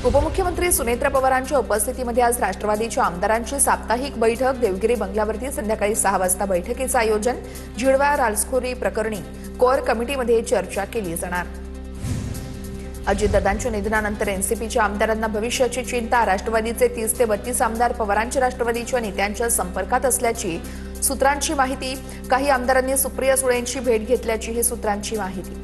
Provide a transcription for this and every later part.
उपमुख्यमंत्री सुनेत्रा पवारांच्या उपस्थितीमध्ये आज राष्ट्रवादीच्या आमदारांची साप्ताहिक बैठक देवगिरी बंगल्यावरती संध्याकाळी 6 वाजता बैठकीचं आयोजन. झिडवा राजखोरी प्रकरणी कोर कमिटीमध्ये चर्चा केली जाणार. अजितदादांच्या निधनानंतर एनसीपीच्या आमदारांना भविष्याची चिंता. राष्ट्रवादीचे 30 ते 32 आमदार पवारांच्या राष्ट्रवादीच्या नेत्यांच्या संपर्कात असल्याची सूत्रांची माहिती. काही आमदारांनी सुप्रिया सुळेंची भेट घेतल्याची ही सूत्रांची माहिती.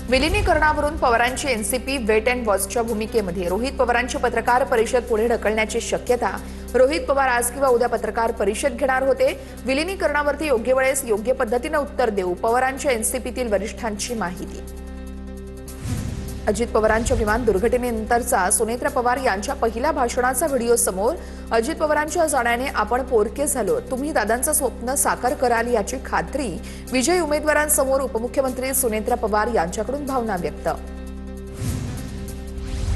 विलिनीकरणावरून पवारांची एनसीपी वेट अँड वॉचच्या भूमिकेमध्ये. रोहित पवारांची पत्रकार परिषद पुढे ढकलण्याची शक्यता. रोहित पवार आज किंवा उद्या पत्रकार परिषद घेणार होते. विलिनीकरणावरती योग्य वेळेस योग्य पद्धतीने उत्तर देऊ, पवारांच्या एनसीपीतील वरिष्ठांची माहिती. अजित पवारांच्या विमान दुर्घटनेनंतरचा सुनेत्रा पवार यांच्या पहिल्या भाषणाचा व्हिडिओ समोर. अजित पवारांच्या जाण्याने आपण पोरके झालो, तुम्ही दादांचं स्वप्न साकार कराल याची खात्री. विजयी उमेदवारांसमोर उपमुख्यमंत्री सुनेत्रा पवार यांच्याकडून भावना व्यक्त.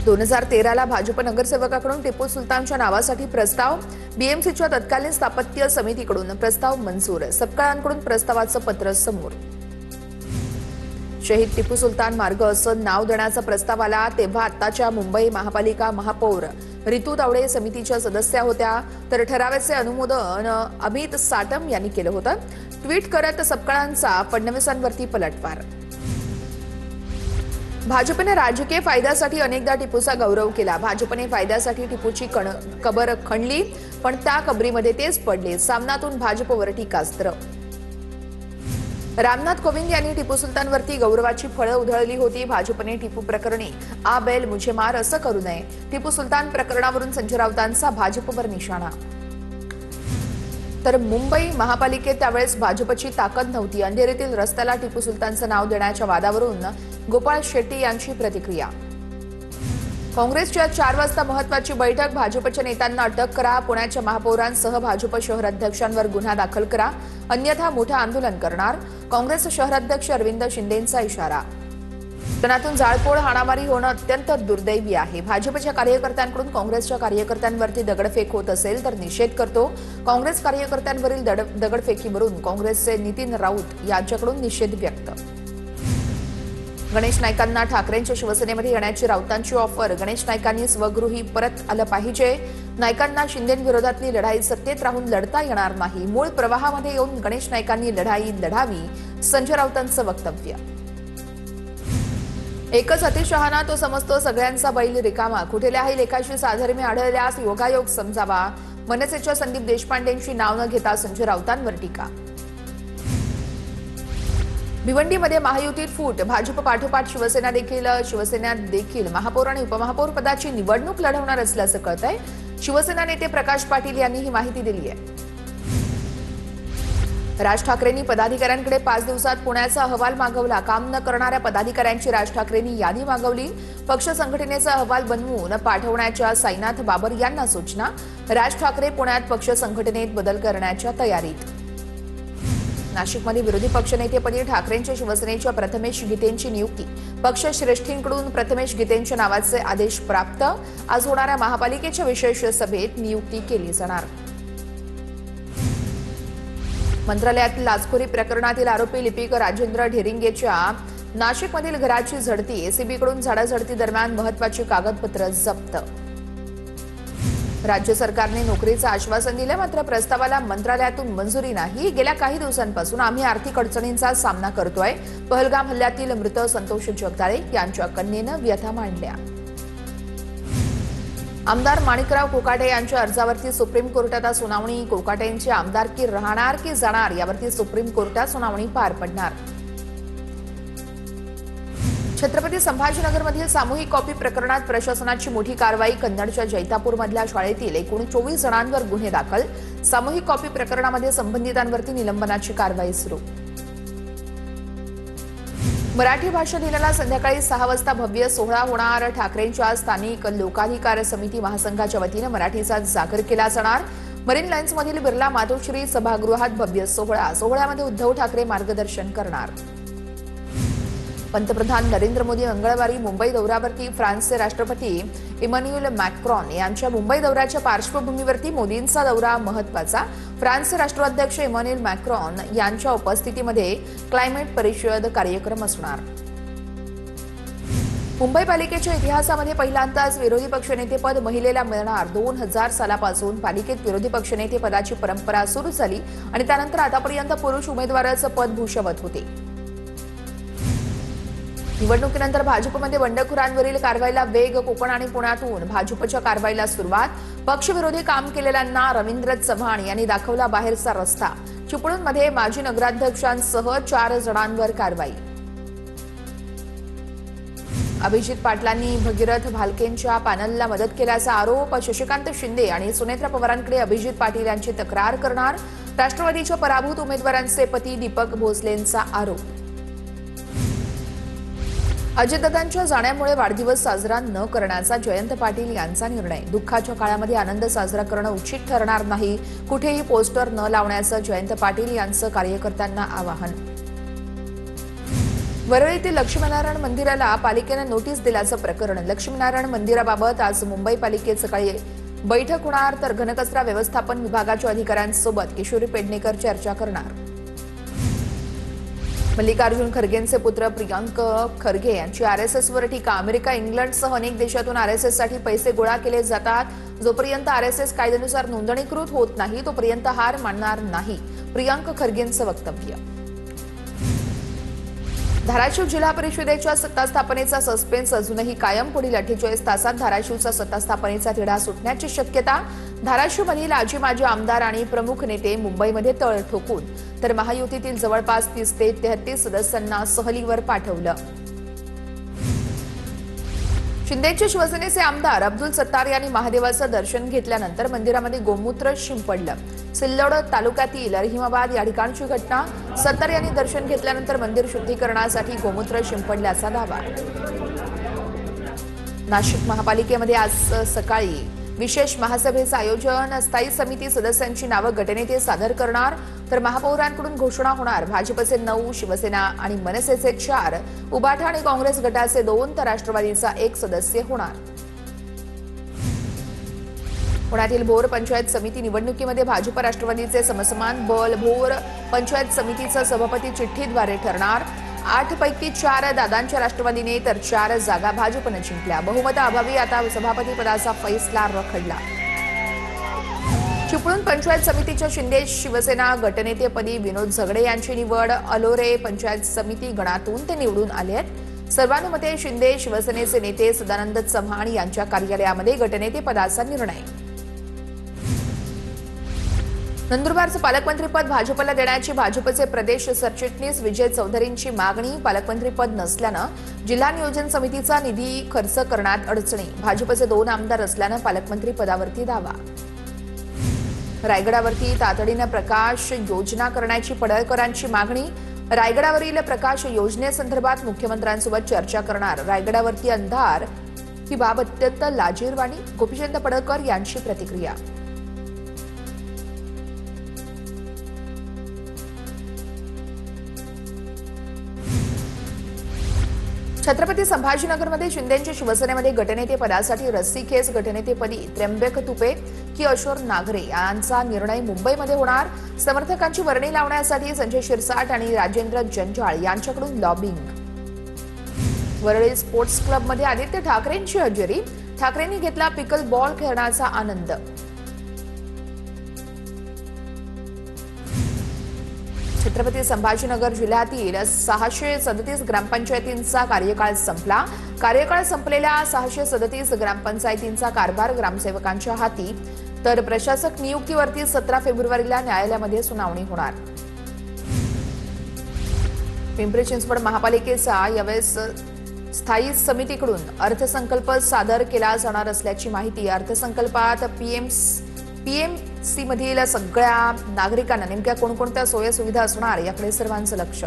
2013ला भाजप नगरसेवकाकडून टिपू सुलतानच्या नावासाठी प्रस्ताव. बीएमसीच्या तत्कालीन स्थापत्य समितीकडून प्रस्ताव मंजूर. सपकाळांकडून प्रस्तावाचं पत्र समोर. शहीद टिपू सुलतान मार्ग असं नाव देण्याचा प्रस्ताव आला तेव्हा आत्ताच्या मुंबई महापालिका महापौर रितू तावडे समितीच्या सदस्या होत्या. तर ठरावाचे अनुमोदन अमित साटम यांनी केलं होतं. ट्विट करत सपकाळांचा फडणवीसांवरती पलटवार. भाजपने राजकीय फायद्यासाठी अनेकदा टिपूचा गौरव केला. भाजपने फायद्यासाठी टिपूची कबर खणली, पण त्या कबरीमध्ये तेच पडले. सामनातून भाजपवर टीकास्त्र. रामनाथ कोविंद यांनी टिपू सुलतानवरती गौरवाची फळं उधळली होती. भाजपने टिपू प्रकरणी आ बैल मुझे मार असं करू नये. टिपू सुलतान प्रकरणावरून संजय राऊतांचा भाजपवर निशाणा. तर मुंबई महापालिकेत त्यावेळेस भाजपची ताकद नव्हती. अंधेरीतील रस्त्याला टिपू सुलतानचं नाव देण्याच्या वादावरून गोपाळ शेट्टी यांची प्रतिक्रिया. काँग्रेसच्या 4 वाजता महत्वाची बैठक. भाजपच्या नेत्यांना अटक करा, पुण्याच्या महापौरांसह भाजप शहराध्यक्षांवर गुन्हा दाखल करा, अन्यथा मोठं आंदोलन करणार. काँग्रेस शहराध्यक्ष अरविंद शिंदेंचा इशारा. तणातून जाळपोळ हाणामारी होणं अत्यंत दुर्दैवी आहे. भाजपच्या कार्यकर्त्यांकडून काँग्रेसच्या कार्यकर्त्यांवरती दगडफेक होत असेल तर निषेध करतो. काँग्रेस कार्यकर्त्यांवरील दगडफेकीवरून काँग्रेसचे नितीन राऊत यांच्याकडून निषेध व्यक्त. गणेश नाईकांना ठाकरेंच्या शिवसेनेमध्ये येण्याची राऊतांची ऑफर. गणेश नाईकांनी स्वगृही परत आलं पाहिजे. नाईकांना शिंदेंविरोधातली लढाई सत्तेत राहून लढता येणार नाही. मूळ प्रवाहामध्ये येऊन गणेश नाईकांनी लढाई लढावी, संजय राऊतांचं वक्तव्य. एकच अतिशहाणा तो समजतो सगळ्यांचा बैल रिकामा. कुठल्याही लेखाशी साधर्म्य आढळल्यास योगायोग समजावा. मनसेच्या संदीप देशपांडेंची नाव न घेता संजय राऊतांवर टीका. भिवंडीमध्ये महायुतीत फूट. भाजप पाठोपाठ शिवसेना देखील महापौर आणि उपमहापौर पदाची निवडणूक लढवणार असल्याचं कळतंय. शिवसेना नेते प्रकाश पाटील यांनी ही माहिती दिली आहे. राज ठाकरेंनी पदाधिकाऱ्यांकडे 5 दिवसात पुण्याचा अहवाल मागवला. काम न करणाऱ्या पदाधिकाऱ्यांची राज ठाकरेंनी यादी मागवली. पक्ष संघटनेचा अहवाल बनवून पाठवण्याच्या साईनाथ बाबर यांना सूचना. राज ठाकरे पुण्यात पक्ष संघटनेत बदल करण्याच्या तयारीत. नाशिकमध्ये विरोधी पक्षनेतेपदी ठाकरेंच्या शिवसेनेच्या प्रथमेश गीतेंची नियुक्ती. पक्ष श्रेष्ठींकडून प्रथमेश गीतेंच्या नावाचे आदेश प्राप्त. आज होणाऱ्या महापालिकेच्या विशेष सभेत नियुक्ती केली जाणार. मंत्रालयातील लाचखोरी प्रकरणातील आरोपी लिपिक राजेंद्र ढेरिंगेच्या नाशिकमधील घराची झडती. एसीबीकडून झाडाझडती दरम्यान महत्वाची कागदपत्र जप्त. राज्य सरकारने नोकरीचं आश्वासन दिलं, मात्र प्रस्तावाला मंत्रालयातून मंजुरी नाही. गेल्या काही दिवसांपासून आम्ही आर्थिक अडचणींचा सामना करतोय. पहलगाम हल्ल्यातील मृत संतोष जगदाळे यांच्या कन्येनं व्यथा मांडल्या. आमदार माणिकराव कोकाटे यांच्या अर्जावरती सुप्रीम कोर्टात आज सुनावणी. कोकाटेंची आमदारकी राहणार की जाणार यावरती सुप्रीम कोर्टात सुनावणी पार पडणार. छत्रपती संभाजीनगरमधील सामूहिक कॉपी प्रकरणात प्रशासनाची मोठी कारवाई. कन्नडच्या जैतापूरमधल्या शाळेतील एकूण 24 जणांवर गुन्हे दाखल. सामूहिक कॉपी प्रकरणामध्ये संबंधितांवरती निलंबनाची कारवाई सुरू. मराठी भाषा दिनाला संध्याकाळी 6 वाजता भव्य सोहळा होणार. ठाकरेंच्या स्थानिक लोकाधिकार समिती महासंघाच्या वतीनं मराठीचा जागर केला जाणार. मरीन लाईन्समधील बिर्ला मातोश्री सभागृहात भव्य सोहळा. सोहळ्यामध्ये उद्धव ठाकरे मार्गदर्शन करणार. पंतप्रधान नरेंद्र मोदी मंगळवारी मुंबई दौऱ्यावरती. फ्रान्सचे राष्ट्रपती इमॅन्युएल मॅक्रॉन यांच्या मुंबई दौऱ्याच्या पार्श्वभूमीवरती मोदींचा दौरा महत्वाचा. फ्रान्सचे राष्ट्राध्यक्ष इमॅन्युएल मॅक्रॉन यांच्या उपस्थितीमध्ये क्लायमेट परिषद कार्यक्रम असणार. मुंबई पालिकेच्या इतिहासामध्ये पहिल्यांदाच विरोधी पक्षनेतेपद महिलेला मिळणार. 2000 सालापासून पालिकेत विरोधी पक्षनेते पदाची परंपरा सुरू झाली आणि त्यानंतर आतापर्यंत पुरुष उमेदवाराच पद भूषवत होते. निवडणुकीनंतर भाजपमध्ये बंडखोरांवरील कारवाईला वेग. कोकण आणि पुण्यातून भाजपच्या कारवाईला सुरुवात. पक्षविरोधी काम केलेल्यांना रवींद्र चव्हाण यांनी दाखवला बाहेरचा रस्ता. चिपळूणमध्ये माजी नगराध्यक्षांसह 4 जणांवर कारवाई. अभिजित पाटलांनी भगीरथ भालकेंच्या पॅनलला मदत केल्याचा आरोप. शशिकांत शिंदे आणि सुनेत्रा पवारांकडे अभिजित पाटील यांची तक्रार करणार. राष्ट्रवादीच्या पराभूत उमेदवारांचे पती दीपक भोसलेंचा आरोप. अजितदादांच्या जाण्यामुळे वाढदिवस साजरा न करण्याचा जयंत पाटील यांचा निर्णय. दुःखाच्या काळामध्ये आनंद साजरा करणं उचित ठरणार नाही. कुठेही पोस्टर न लावण्याचं जयंत पाटील यांचं कार्यकर्त्यांना आवाहन. वरळीतील लक्ष्मीनारायण मंदिराला पालिकेनं नोटीस दिल्याचं प्रकरण. लक्ष्मीनारायण मंदिराबाबत आज मुंबई पालिकेत सकाळी बैठक होणार, तर घनकचरा व्यवस्थापन विभागाच्या अधिकाऱ्यांसोबत किशोरी पेडणेकर चर्चा करणार. मल्लिकार्जुन खरगेंचे पुत्र प्रियांक खरगे यांची आरएसएसवर टीका. अमेरिका, इंग्लंडसह अनेक देशातून आरएसएससाठी पैसे गोळा केले जातात. जोपर्यंत आरएसएस कायद्यानुसार नोंदणीकृत होत नाही तोपर्यंत हार मानणार नाही, प्रियांक खरगेंचं वक्तव्य. धाराशिव जिल्हा परिषदेच्या सत्ता स्थापनेचा सस्पेन्स अजूनही कायम. पुढील 48 तासात धाराशिवचा सत्ता स्थापनेचा तिढा सुटण्याची शक्यता. धाराशिवमधील आजी माजी आमदार आणि प्रमुख नेते मुंबईमध्ये तळ ठोकून, तर महायुतीतील जवळपास 30 ते 33 सदस्यांना सहलीवर पाठवलं. शिंदेचे शिवसेनेचे आमदार अब्दुल सत्तार यांनी महादेवाचं दर्शन घेतल्यानंतर मंदिरामध्ये गोमूत्र शिंपडलं. सिल्लोड तालुक्यातील रहिमाबाद या ठिकाणची घटना. सत्तार यांनी दर्शन घेतल्यानंतर मंदिर शुद्धीकरणासाठी गोमूत्र शिंपडल्याचा दावा. नाशिक महापालिकेमध्ये आज सकाळी विशेष महासभेचं आयोजन. स्थायी समिती सदस्यांची नावं गटनेते सादर करणार, तर महापौरांकडून घोषणा होणार. भाजपचे 9, शिवसेना आणि मनसेचे 4, उबाठा आणि काँग्रेस गटाचे 2, तर राष्ट्रवादीचा 1 सदस्य होणार. पुण्यातील भोर पंचायत समिती निवडणुकीमध्ये भाजप राष्ट्रवादीचे समसमान बल. भोर पंचायत समितीचा सभापती चिठ्ठीद्वारे ठरणार. 8 पैकी 4 दादांच्या राष्ट्रवादीने, तर 4 जागा भाजपनं जिंकल्या. बहुमताअभावी आता सभापती पदाचा फैसला रखडला. चिपळूण पंचायत समितीच्या शिंदे शिवसेना गटनेतेपदी विनोद झगडे यांची निवड. अलोरे पंचायत समिती गणातून ते निवडून आले आहेत. सर्वानुमते शिंदे शिवसेनेचे नेते सदानंद चव्हाण यांच्या कार्यालयामध्ये गटनेतेपदाचा निर्णय. नंदुरबारचं पालकमंत्रीपद भाजपला देण्याची भाजपचे प्रदेश सरचिटणीस विजय चौधरींची मागणी. पालकमंत्रीपद नसल्यानं जिल्हा नियोजन समितीचा निधी खर्च करण्यात अडचणी. भाजपचे 2 आमदार असल्यानं पालकमंत्री पदावरती दावा. रायगडावरती तातडीनं प्रकाश योजना करण्याची पडळकरांची मागणी. रायगडावरील प्रकाश योजनेसंदर्भात मुख्यमंत्र्यांसोबत चर्चा करणार. रायगडावरती अंधार ही बाब अत्यंत लाजीरवाणी. गोपीचंद पडळकर यांची प्रतिक्रिया. छत्रपती संभाजीनगरमध्ये शिंदेंची शिवसेनेमध्ये गटनेते पदासाठी रस्सीखेच. गटनेतेपदी त्र्यंबक तुपे की अशोक नागरे यांचा निर्णय मुंबईमध्ये होणार. समर्थकांची वर्णी लावण्यासाठी संजय शिरसाट आणि राजेंद्र जंजाळ यांच्याकडून लॉबिंग. वरळी स्पोर्ट्स क्लबमध्ये आदित्य ठाकरेंची हजेरी. ठाकरेंनी घेतला पिकल बॉल खेळण्याचा आनंद. छत्रपती संभाजीनगर जिल्ह्यातील 637 ग्रामपंचायतींचा कार्यकाळ संपला. कार्यकाळ संपलेल्या 637 ग्रामपंचायतींचा कारभार ग्रामसेवकांच्या हाती, तर प्रशासक नियुक्तीवरती 17 फेब्रुवारीला न्यायालयामध्ये सुनावणी होणार. पिंपरी चिंचवड महापालिकेचा यावेळेस स्थायी समितीकडून अर्थसंकल्प सादर केला जाणार असल्याची माहिती. अर्थसंकल्पात पीएमसी मधील सगळ्या नागरिकांना नेमक्या कोणकोणत्या सोयी सुविधा असणार याकडे सर्वांचं लक्ष.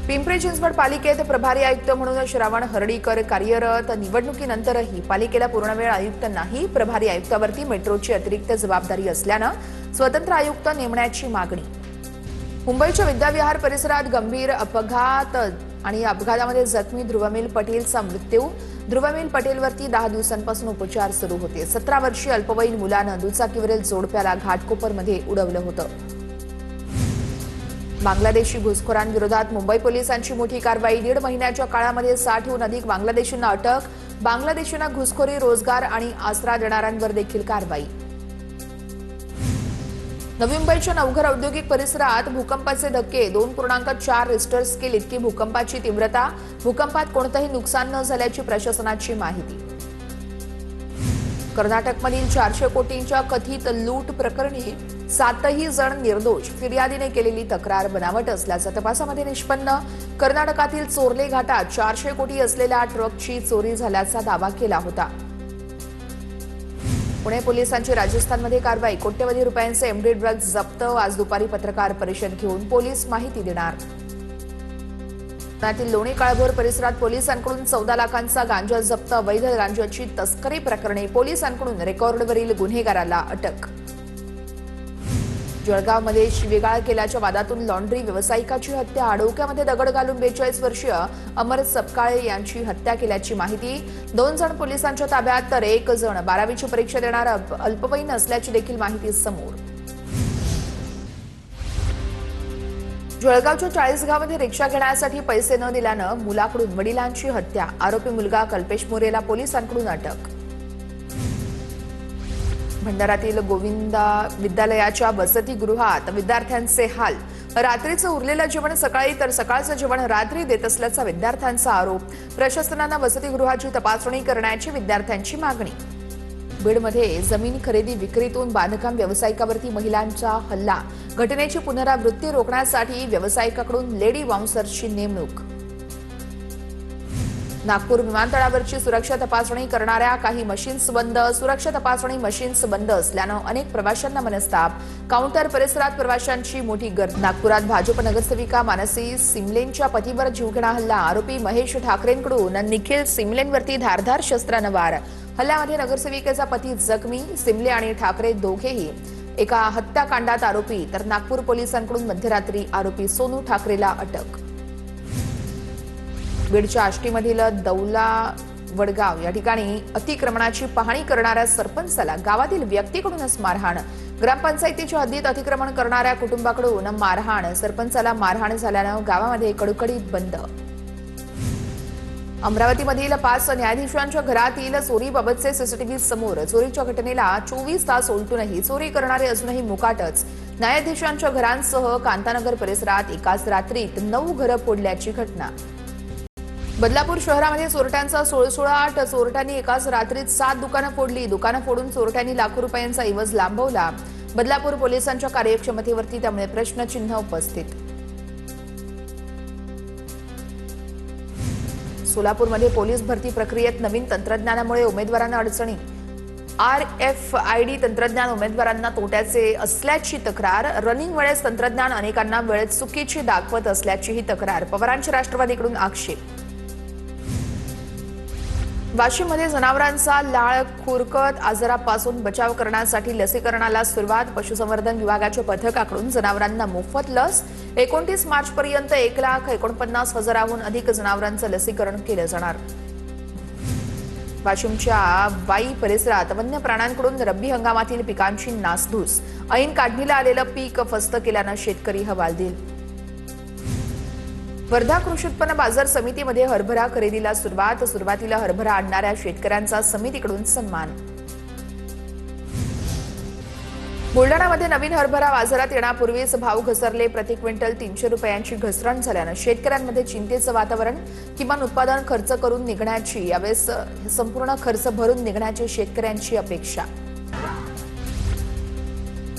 पिंपरी चिंचवड पालिकेत प्रभारी आयुक्त म्हणून श्रावण हर्डीकर कार्यरत. निवडणुकीनंतरही पालिकेला पूर्णवेळ आयुक्त नाही. प्रभारी आयुक्तावरती मेट्रोची अतिरिक्त जबाबदारी असल्यानं स्वतंत्र आयुक्त नेमण्याची मागणी. मुंबईच्या विद्याविहार परिसरात गंभीर अपघात आणि अपघातामध्ये जखमी ध्रुवमिल पटेलचा मृत्यू. ध्रुवमिल पटेलवरती 10 दिवसांपासून उपचार सुरू होते. 17 वर्षीय अल्पवयीन मुलानं दुचाकीवरील जोडप्याला घाटकोपरमध्ये उडवलं होतं. बांगलादेशी घुसखोरांविरोधात मुंबई पोलिसांची मोठी कारवाई. 1.5 महिन्याच्या काळामध्ये 60हून अधिक बांगलादेशींना अटक. बांगलादेशींना घुसखोरी, रोजगार आणि आसरा देणाऱ्यांवर देखील कारवाई. नवी मुंबईच्या नवघर औद्योगिक परिसरात भूकंपाचे धक्के. 2.4 रिश्टर स्केल इतकी भूकंपाची तीव्रता. भूकंपात कोणतंही नुकसान न झाल्याची प्रशासनाची माहिती. कर्नाटकमधील 400 कोटींच्या कथित लूट प्रकरणी 7ही जण निर्दोष. फिर्यादीने केलेली तक्रार बनावट असल्याचं तपासामध्ये निष्पन्न. कर्नाटकातील चोरले घाटात 400 कोटी असलेल्या ट्रकची चोरी झाल्याचा दावा केला होता. पुणे पोलिसांची राजस्थानमध्ये कारवाई. कोट्यवधी रुपयांचे एमडी ड्रग्ज जप्त. आज दुपारी पत्रकार परिषद घेऊन पोलीस माहिती देणार. पुण्यातील लोणी काळभोर परिसरात पोलिसांकडून 14 लाखांचा गांजा जप्त. अवैध गांजाची तस्करी प्रकरणी पोलिसांकडून रेकॉर्डवरील गुन्हेगाराला अटक. जळगावमध्ये शिवीगाळ केल्याच्या वादातून लॉन्ड्री व्यावसायिकाची हत्या. डोक्यामध्ये दगड घालून 42 वर्षीय अमर सपकाळे यांची हत्या केल्याची माहिती. 2 जण पोलिसांच्या ताब्यात तर 1 जण 12वीची परीक्षा देणारा अल्पवयीन असल्याची देखील माहिती समोर. जळगावच्या 40 गावामध्ये रिक्षा घेण्यासाठी पैसे न दिल्यानं मुलाकडून वडिलांची हत्या. आरोपी मुलगा कल्पेश मोरेला पोलिसांकडून अटक. भंडारातील गोविंदा विद्यालयाच्या वसतिगृहात विद्यार्थ्यांचे हाल. रात्रीचं उरलेलं जेवण सकाळी तर सकाळचं जेवण रात्री देत असल्याचा विद्यार्थ्यांचा आरोप. प्रशासनानं वसतिगृहाची तपासणी करण्याची विद्यार्थ्यांची मागणी. बीडमध्ये जमीन खरेदी विक्रीतून बांधकाम व्यावसायिकावरती महिलांचा हल्ला. घटनेची पुनरावृत्ती रोखण्यासाठी व्यावसायिकाकडून लेडी बाउन्सर्सची नेमणूक. नागपूर विमानतळावरची सुरक्षा तपासणी करणाऱ्या काही मशीन्स बंद. सुरक्षा तपासणी मशीन्स बंद असल्यानं अनेक प्रवाशांना मनस्ताप. काउंटर परिसरात प्रवाशांची मोठी गर्दी. नागपुरात भाजप नगरसेविका मानसी सिमलेंच्या पतीवर जीवघेणा हल्ला. आरोपी महेश ठाकरेंकडून निखिल सिमलेंवरती धारधार शस्त्रानं वार. हल्ल्यामध्ये नगरसेविकेचा पती जखमी. सिमले आणि ठाकरे दोघेही एका हत्याकांडात आरोपी. तर नागपूर पोलिसांकडून मध्यरात्री आरोपी सोनू ठाकरेला अटक. बीडच्या आष्टीमधील दौला वडगाव या ठिकाणी अतिक्रमणाची पाहणी करणाऱ्या सरपंचाला गावातील व्यक्तीकडूनच मारहाण. ग्रामपंचायतीच्या हद्दीत अतिक्रमण करणाऱ्या कुटुंबाकडून मारहाण. सरपंचाला मारहाण झाल्यानं गावामध्ये कडकडीत बंद. अमरावतीमधील 5 न्यायाधीशांच्या घरातील चोरीबाबतचे सीसीटीव्ही समोर. चोरीच्या घटनेला 24 तास उलटूनही चोरी करणारे अजूनही मुकाटच. न्यायाधीशांच्या घरांसह कांतानगर परिसरात एकाच रात्रीत 9 घरं फोडल्याची घटना. बदलापूर शहरामध्ये चोरट्यांचा सुळसुळाट. चोरट्यांनी एकाच रात्रीत 7 दुकानं फोडली. दुकानं फोडून चोरट्यांनी लाखो रुपयांचा ऐवज लांबवला. बदलापूर पोलिसांच्या कार्यक्षमतेवरती त्यामुळे प्रश्नचिन्ह उपस्थित. सोलापूरमध्ये पोलीस भरती प्रक्रियेत नवीन तंत्रज्ञानामुळे उमेदवारांना अडचणी. RFID तंत्रज्ञान उमेदवारांना तोट्याचे असल्याची तक्रार. रनिंग वेळेस तंत्रज्ञान अनेकांना वेळ चुकीची दाखवत असल्याचीही तक्रार. पवारांच्या राष्ट्रवादीकडून आक्षेप. वाशिममध्ये जनावरांचा लाळ खुरकत आजारापासून बचाव करण्यासाठी लसीकरणाला सुरुवात. पशुसंवर्धन विभागाच्या पथकाकडून जनावरांना मोफत लस. 29 मार्चपर्यंत 1,49,000हून अधिक जनावरांचं लसीकरण केलं जाणार. वाशिमच्या वाई परिसरात वन्य प्राण्यांकडून रब्बी हंगामातील पिकांची नासधूस. ऐन काढणीला आलेलं पीक फस्त केल्यानं शेतकरी हवालदिल. वर्धा कृषी उत्पन्न बाजार समितीमध्ये हरभरा खरेदीला सुरुवात. सुरुवातीला हरभरा आणणाऱ्या शेतकऱ्यांचा समितीकडून सन्मान. बुलडाणामध्ये नवीन हरभरा बाजारात येण्यापूर्वीच भाव घसरले. प्रति क्विंटल 300 रुपयांची घसरण झाल्यानं शेतकऱ्यांमध्ये चिंतेचं वातावरण. किमान उत्पादन खर्च करून निघण्याची यावेळेस संपूर्ण खर्च भरून निघण्याची शेतकऱ्यांची अपेक्षा.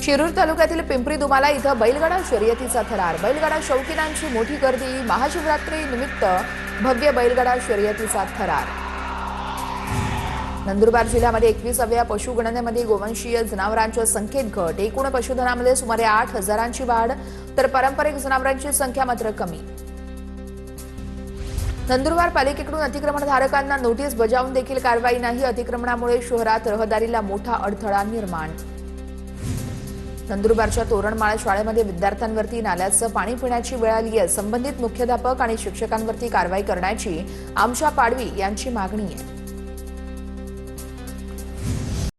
शिरूर तालुक्यातील पिंपरी दुमाला इथं बैलगाडा शर्यतीचा थरार. बैलगाडा शौकीनांची मोठी गर्दी. महाशिवरात्री निमित्त भव्य बैलगाडा शर्यतीचा थरार. नंदुरबार जिल्ह्यामध्ये 21व्या पशुगणनेमध्ये गोवंशीय जनावरांच्या संख्येत घट. एकूण पशुधनामध्ये सुमारे 8,000ची वाढ. तर पारंपरिक जनावरांची संख्या मात्र कमी. नंदुरबार पालिकेकडून अतिक्रमणधारकांना नोटीस बजावून देखील कारवाई नाही. अतिक्रमणामुळे शहरात रहदारीला मोठा अडथळा निर्माण. नंदुरबारच्या तोरणमाळ शाळेमध्ये विद्यार्थ्यांवरती नाल्याचं पाणी पिण्याची वेळ आली आहे. संबंधित मुख्याध्यापक आणि शिक्षकांवरती कारवाई करण्याची आमच्या पाडवी यांची मागणी आहे.